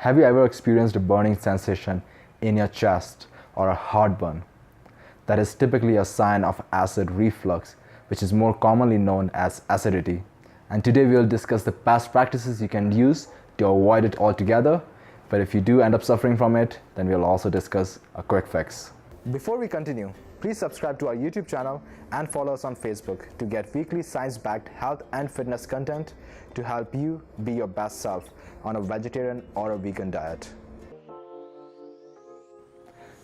Have you ever experienced a burning sensation in your chest or a heartburn? That is typically a sign of acid reflux, which is more commonly known as acidity. And today we'll discuss the best practices you can use to avoid it altogether. But if you do end up suffering from it, then we'll also discuss a quick fix. Before we continue, please subscribe to our YouTube channel and follow us on Facebook to get weekly science-backed health and fitness content to help you be your best self on a vegetarian or a vegan diet.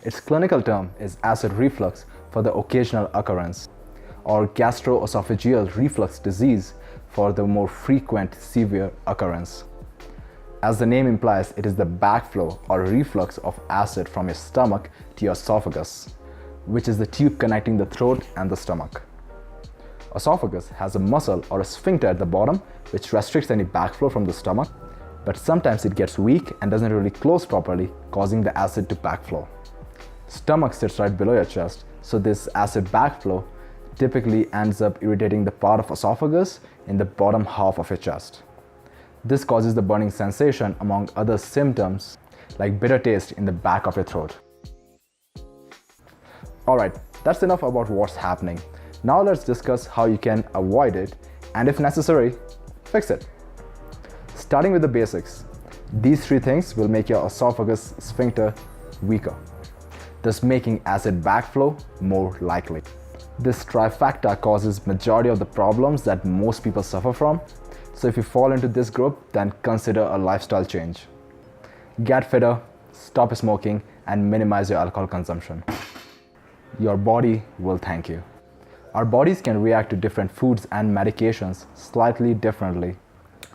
Its clinical term is acid reflux for the occasional occurrence, or gastroesophageal reflux disease for the more frequent severe occurrence. As the name implies, it is the backflow or reflux of acid from your stomach to your esophagus, which is the tube connecting the throat and the stomach. Esophagus has a muscle or a sphincter at the bottom which restricts any backflow from the stomach, but sometimes it gets weak and doesn't really close properly, causing the acid to backflow. Stomach sits right below your chest, so this acid backflow typically ends up irritating the part of esophagus in the bottom half of your chest. This causes the burning sensation among other symptoms like bitter taste in the back of your throat. Alright, that's enough about what's happening. Now let's discuss how you can avoid it and, if necessary, fix it. Starting with the basics, these three things will make your esophagus sphincter weaker, thus making acid backflow more likely. This trifecta causes majority of the problems that most people suffer from. So if you fall into this group, then consider a lifestyle change. Get fitter, stop smoking, and minimize your alcohol consumption. Your body will thank you. Our bodies can react to different foods and medications slightly differently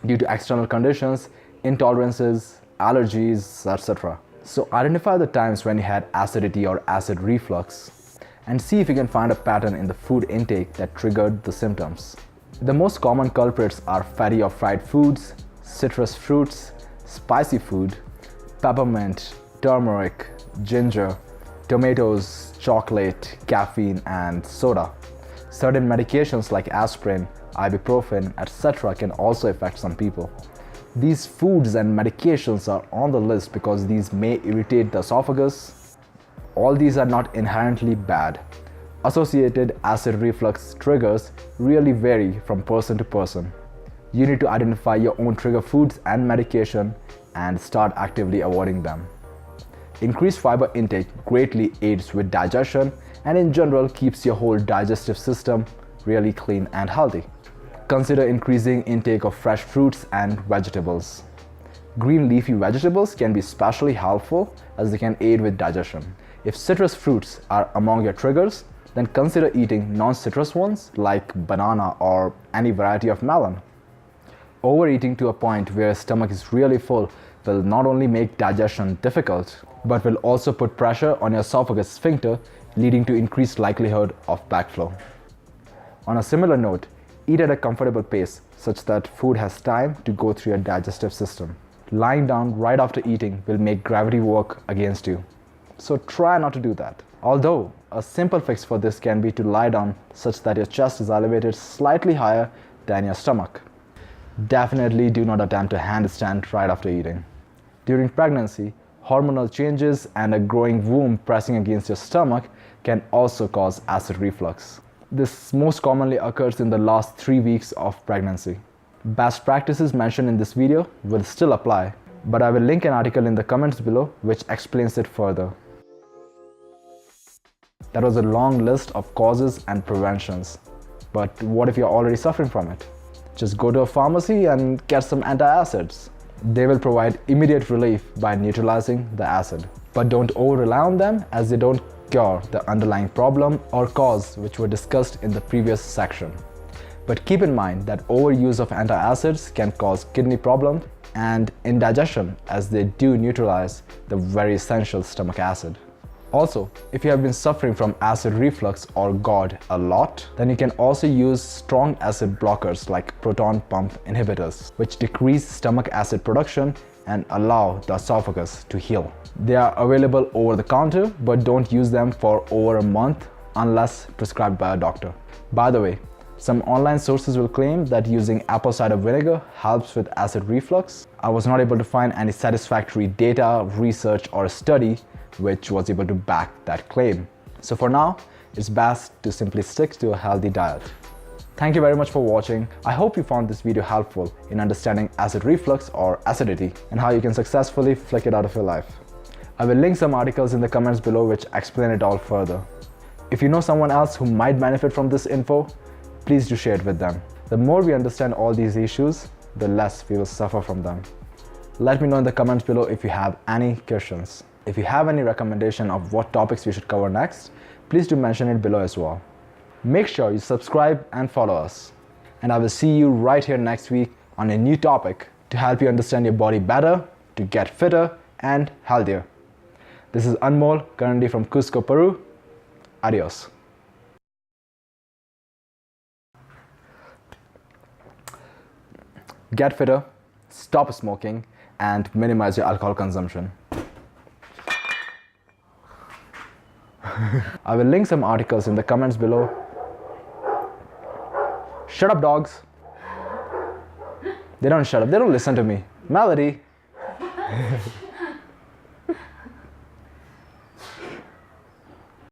due to external conditions, intolerances, allergies, etc. So identify the times when you had acidity or acid reflux and see if you can find a pattern in the food intake that triggered the symptoms. The most common culprits are fatty or fried foods, citrus fruits, spicy food, peppermint, turmeric, ginger, tomatoes, chocolate, caffeine, and soda. Certain medications like aspirin, ibuprofen, etc. can also affect some people. These foods and medications are on the list because these may irritate the esophagus. All these are not inherently bad. Associated acid reflux triggers really vary from person to person. You need to identify your own trigger foods and medication and start actively avoiding them. Increased fiber intake greatly aids with digestion and in general keeps your whole digestive system really clean and healthy. Consider increasing intake of fresh fruits and vegetables. Green leafy vegetables can be especially helpful as they can aid with digestion. If citrus fruits are among your triggers, then consider eating non-citrus ones like banana or any variety of melon. Overeating to a point where your stomach is really full will not only make digestion difficult, but will also put pressure on your esophagus sphincter, leading to increased likelihood of backflow. On a similar note, eat at a comfortable pace such that food has time to go through your digestive system. Lying down right after eating will make gravity work against you, so try not to do that. Although, a simple fix for this can be to lie down such that your chest is elevated slightly higher than your stomach. Definitely do not attempt a handstand right after eating. During pregnancy, hormonal changes and a growing womb pressing against your stomach can also cause acid reflux. This most commonly occurs in the last 3 weeks of pregnancy. Best practices mentioned in this video will still apply, but I will link an article in the comments below which explains it further. That was a long list of causes and preventions. But what if you're already suffering from it? Just go to a pharmacy and get some antacids. They will provide immediate relief by neutralizing the acid. But don't over-rely on them as they don't cure the underlying problem or cause which were discussed in the previous section. But keep in mind that overuse of antacids can cause kidney problems and indigestion as they do neutralize the very essential stomach acid. Also, if you have been suffering from acid reflux or GERD a lot, then you can also use strong acid blockers like proton pump inhibitors, which decrease stomach acid production and allow the esophagus to heal. They are available over the counter, but don't use them for over a month unless prescribed by a doctor. By the way, Some online sources will claim that using apple cider vinegar helps with acid reflux. I was not able to find any satisfactory data, research, or study which was able to back that claim. So for now, it's best to simply stick to a healthy diet. Thank you very much for watching. I hope you found this video helpful in understanding acid reflux or acidity and how you can successfully flick it out of your life. I will link some articles in the comments below which explain it all further. If you know someone else who might benefit from this info, please do share it with them. The more we understand all these issues, the less we will suffer from them. Let me know in the comments below if you have any questions. If you have any recommendation of what topics we should cover next, please do mention it below as well. Make sure you subscribe and follow us. And I will see you right here next week on a new topic to help you understand your body better, to get fitter and healthier. This is Anmol, currently from Cusco, Peru. Adios. Get fitter, stop smoking, and minimize your alcohol consumption. I will link some articles in the comments below. Shut up, dogs. They don't shut up, they don't listen to me. Melody.